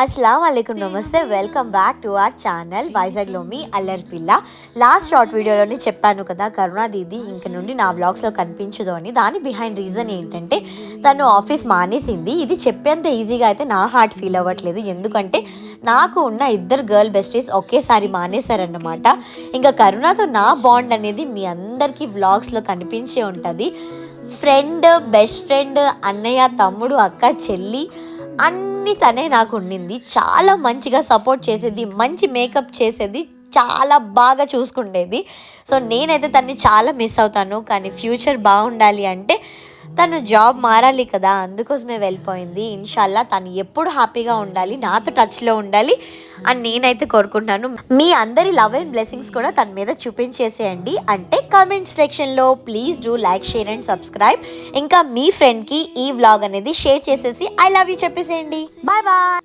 अस्सलाम वालेकुम नमస్తే welcome back to our channel వైజాగ్లో మీ అల్లరి పిల్ల. లాస్ట్ షార్ట్ వీడియోలోనే చెప్పాను కదా, కరుణా దీది ఇంక నుండి నా వ్లాగ్స్లో కనిపించదు అని. దాని బిహైండ్ రీజన్ ఏంటంటే తను ఆఫీస్ మానేసింది. ఇది చెప్పేంత ఈజీగా అయితే నా హార్ట్ ఫీల్ అవ్వట్లేదు, ఎందుకంటే నాకు ఉన్న ఇద్దరు గర్ల్ బెస్టీస్ ఒకేసారి మానేశారన్నమాట. ఇంకా కరుణాతో నా బాండ్ అనేది మీ అందరికీ వ్లాగ్స్లో కనిపించే ఉంటుంది. ఫ్రెండ్, బెస్ట్ ఫ్రెండ్, అన్నయ్య, తమ్ముడు, అక్క, చెల్లి అన్నీ తనే నాకు ఉండింది. చాలా మంచిగా సపోర్ట్ చేసేది, మంచి మేకప్ చేసేది, చాలా బాగా చూసుకుండేది. సో నేనైతే తన్ని చాలా మిస్ అవుతాను. కానీ ఫ్యూచర్ బాగుండాలి అంటే తను జాబ్ మారాలి కదా, అందుకోసమే వెళ్ళిపోయింది. ఇన్షాల్లా తను ఎప్పుడు హ్యాపీగా ఉండాలి, నాతో టచ్లో ఉండాలి అని నేనైతే కోరుకుంటాను. మీ అందరి లవ్ అండ్ బ్లెస్సింగ్స్ కూడా తన మీద చూపించేసేయండి. అంటే కామెంట్ సెక్షన్లో please do like, share and subscribe. ఇంకా మీ ఫ్రెండ్కి ఈ వ్లాగ్ అనేది షేర్ చేసేసి ఐ లవ్ యూ చెప్పేసేయండి. Bye bye.